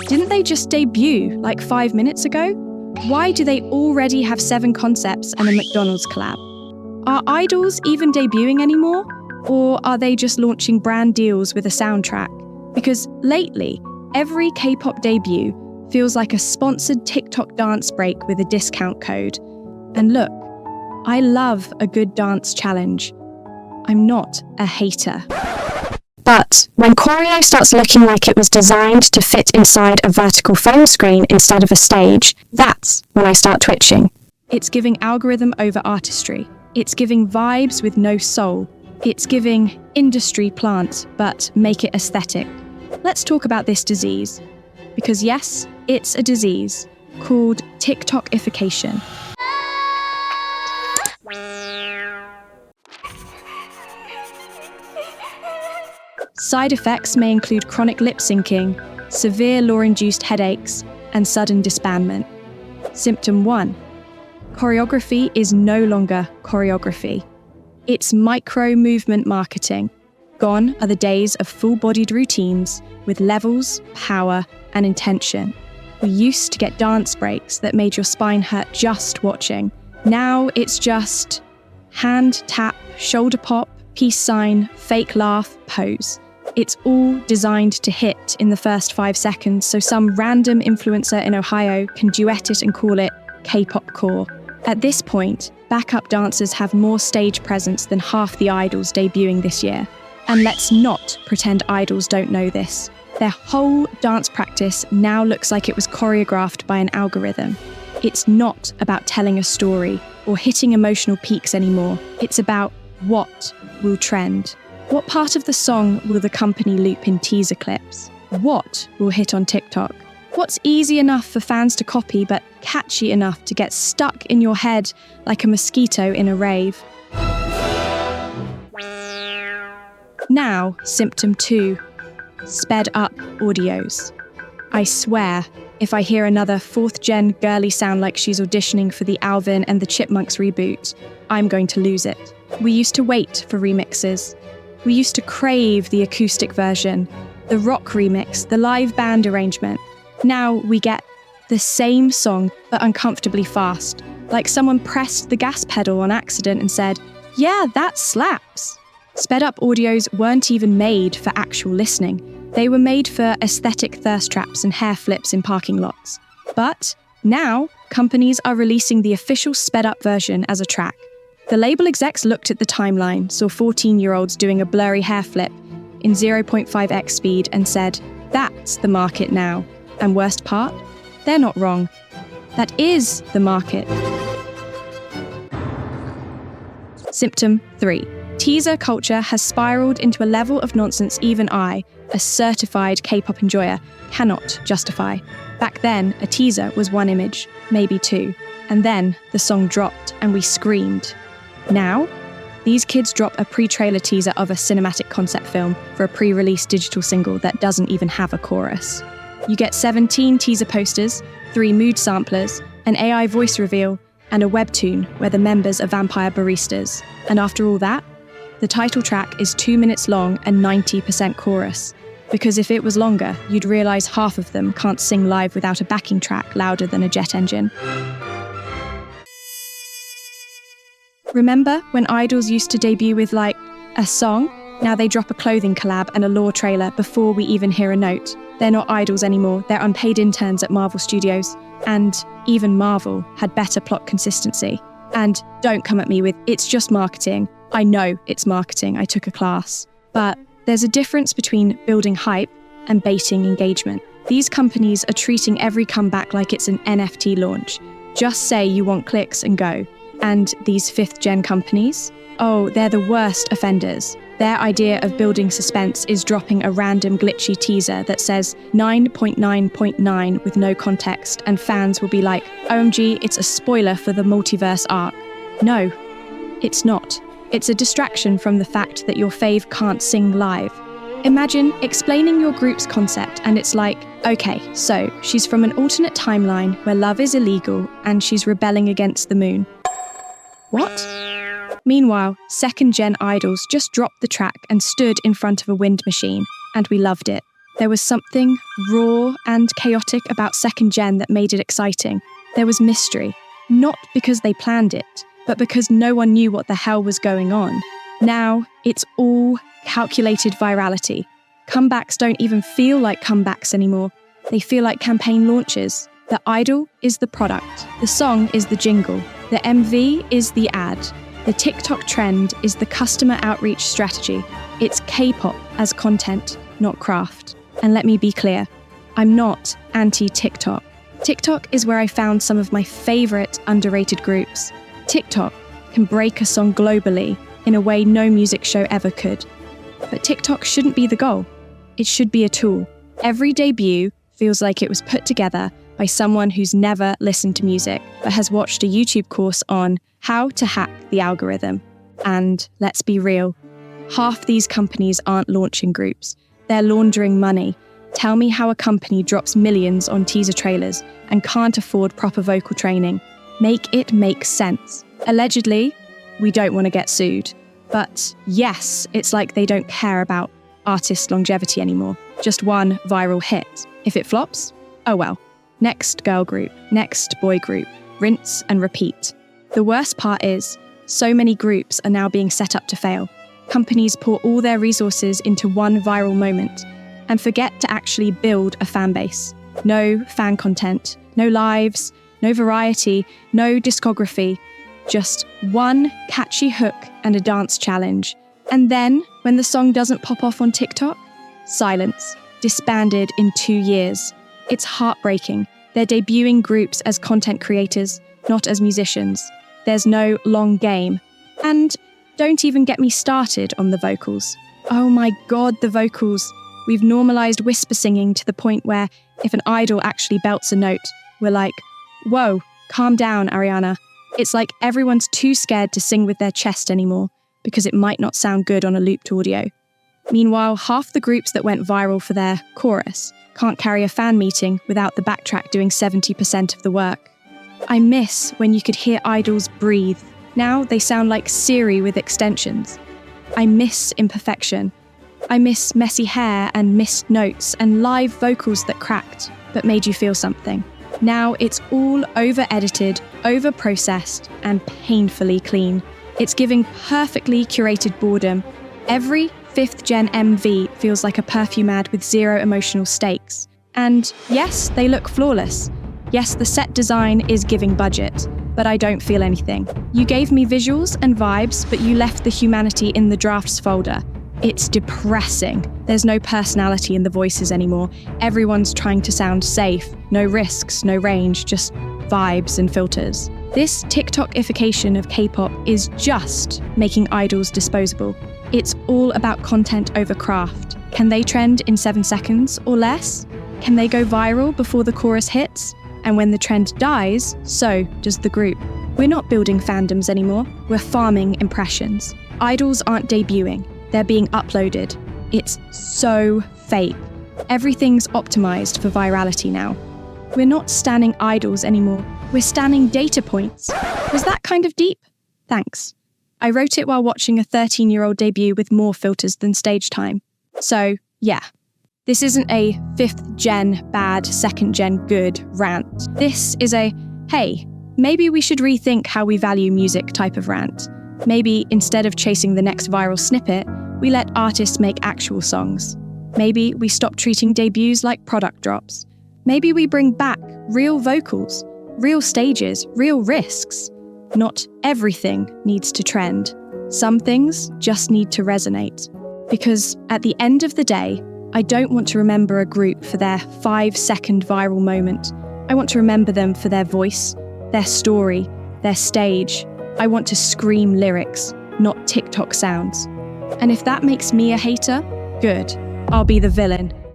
Didn't they just debut like 5 minutes ago? Why do they already have 7 concepts and a McDonald's collab? Are idols even debuting anymore? Or are they just launching brand deals with a soundtrack? Because lately, every K-pop debut feels like a sponsored TikTok dance break with a discount code. And look, I love a good dance challenge. I'm not a hater. But when choreo starts looking like it was designed to fit inside a vertical phone screen instead of a stage, that's when I start twitching. It's giving algorithm over artistry. It's giving vibes with no soul. It's giving industry plant, but make it aesthetic. Let's talk about this disease. Because yes, it's a disease called TikTokification. Side effects may include chronic lip syncing, severe law-induced headaches, and sudden disbandment. Symptom 1. Choreography is no longer choreography. It's micro-movement marketing. Gone are the days of full-bodied routines with levels, power, and intention. We used to get dance breaks that made your spine hurt just watching. Now it's just hand tap, shoulder pop, peace sign, fake laugh, pose. It's all designed to hit in the first 5 seconds, so some random influencer in Ohio can duet it and call it K-pop core. At this point, backup dancers have more stage presence than half the idols debuting this year. And let's not pretend idols don't know this. Their whole dance practice now looks like it was choreographed by an algorithm. It's not about telling a story or hitting emotional peaks anymore. It's about what will trend. What part of the song will the company loop in teaser clips? What will hit on TikTok? What's easy enough for fans to copy but catchy enough to get stuck in your head like a mosquito in a rave? Now, symptom 2. Sped up audios. I swear, if I hear another 4th-gen girly sound like she's auditioning for the Alvin and the Chipmunks reboot, I'm going to lose it. We used to wait for remixes. We used to crave the acoustic version, the rock remix, the live band arrangement. Now we get the same song, but uncomfortably fast. Like someone pressed the gas pedal on accident and said, "Yeah, that slaps." Sped up audios weren't even made for actual listening. They were made for aesthetic thirst traps and hair flips in parking lots. But now, companies are releasing the official sped up version as a track. The label execs looked at the timeline, saw 14-year-olds doing a blurry hair flip in 0.5x speed and said, that's the market now. And worst part? They're not wrong. That is the market. Symptom 3. Teaser culture has spiraled into a level of nonsense even I, a certified K-pop enjoyer, cannot justify. Back then, a teaser was 1 image, maybe 2, and then the song dropped and we screamed. Now, these kids drop a pre-trailer teaser of a cinematic concept film for a pre-release digital single that doesn't even have a chorus. You get 17 teaser posters, 3 mood samplers, an AI voice reveal, and a webtoon where the members are vampire baristas. And after all that, the title track is 2 minutes long and 90% chorus. Because if it was longer, you'd realise half of them can't sing live without a backing track louder than a jet engine. Remember when idols used to debut with, like, a song? Now they drop a clothing collab and a lore trailer before we even hear a note. They're not idols anymore, they're unpaid interns at Marvel Studios. And even Marvel had better plot consistency. And don't come at me with, it's just marketing. I know it's marketing, I took a class. But there's a difference between building hype and baiting engagement. These companies are treating every comeback like it's an NFT launch. Just say you want clicks and go. And these 5th-gen companies? Oh, they're the worst offenders. Their idea of building suspense is dropping a random glitchy teaser that says 9.9.9 with no context, and fans will be like, OMG, it's a spoiler for the multiverse arc. No, it's not. It's a distraction from the fact that your fave can't sing live. Imagine explaining your group's concept and it's like, okay, so she's from an alternate timeline where love is illegal and she's rebelling against the moon. What? Meanwhile, 2nd-gen idols just dropped the track and stood in front of a wind machine, and we loved it. There was something raw and chaotic about second gen that made it exciting. There was mystery, not because they planned it, but because no one knew what the hell was going on. Now, it's all calculated virality. Comebacks don't even feel like comebacks anymore. They feel like campaign launches. The idol is the product. The song is the jingle. The MV is the ad. The TikTok trend is the customer outreach strategy. It's K-pop as content, not craft. And let me be clear, I'm not anti-TikTok. TikTok is where I found some of my favourite underrated groups. TikTok can break a song globally in a way no music show ever could. But TikTok shouldn't be the goal. It should be a tool. Every debut feels like it was put together by someone who's never listened to music, but has watched a YouTube course on how to hack the algorithm. And let's be real, half these companies aren't launching groups. They're laundering money. Tell me how a company drops millions on teaser trailers and can't afford proper vocal training. Make it make sense. Allegedly, we don't want to get sued. But yes, it's like they don't care about artist longevity anymore. Just one viral hit. If it flops, oh well. Next girl group, next boy group, rinse and repeat. The worst part is, so many groups are now being set up to fail. Companies pour all their resources into one viral moment and forget to actually build a fan base. No fan content, no lives, no variety, no discography. Just one catchy hook and a dance challenge. And then, when the song doesn't pop off on TikTok, silence, disbanded in 2 years. It's heartbreaking. They're debuting groups as content creators, not as musicians. There's no long game. And don't even get me started on the vocals. Oh my God, the vocals. We've normalised whisper singing to the point where if an idol actually belts a note, we're like, whoa, calm down, Ariana. It's like everyone's too scared to sing with their chest anymore because it might not sound good on a looped audio. Meanwhile, half the groups that went viral for their chorus can't carry a fan meeting without the backtrack doing 70% of the work. I miss when you could hear idols breathe. Now they sound like Siri with extensions. I miss imperfection. I miss messy hair and missed notes and live vocals that cracked but made you feel something. Now it's all over-edited, over-processed, and painfully clean. It's giving perfectly curated boredom. Every 5th gen MV feels like a perfume ad with zero emotional stakes. And yes, they look flawless. Yes, the set design is giving budget, but I don't feel anything. You gave me visuals and vibes, but you left the humanity in the drafts folder. It's depressing. There's no personality in the voices anymore. Everyone's trying to sound safe. No risks, no range, just vibes and filters. This TikTokification of K-pop is just making idols disposable. It's all about content over craft. Can they trend in 7 seconds or less? Can they go viral before the chorus hits? And when the trend dies, so does the group. We're not building fandoms anymore. We're farming impressions. Idols aren't debuting. They're being uploaded. It's so fake. Everything's optimized for virality now. We're not standing idols anymore. We're standing data points. Was that kind of deep? Thanks. I wrote it while watching a 13-year-old debut with more filters than stage time. So, yeah. This isn't a 5th gen bad, 2nd gen good rant. This is a, hey, maybe we should rethink how we value music type of rant. Maybe instead of chasing the next viral snippet, we let artists make actual songs. Maybe we stop treating debuts like product drops. Maybe we bring back real vocals, real stages, real risks. Not everything needs to trend. Some things just need to resonate. Because at the end of the day, I don't want to remember a group for their 5-second viral moment. I want to remember them for their voice, their story, their stage. I want to scream lyrics, not TikTok sounds. And if that makes me a hater, good. I'll be the villain.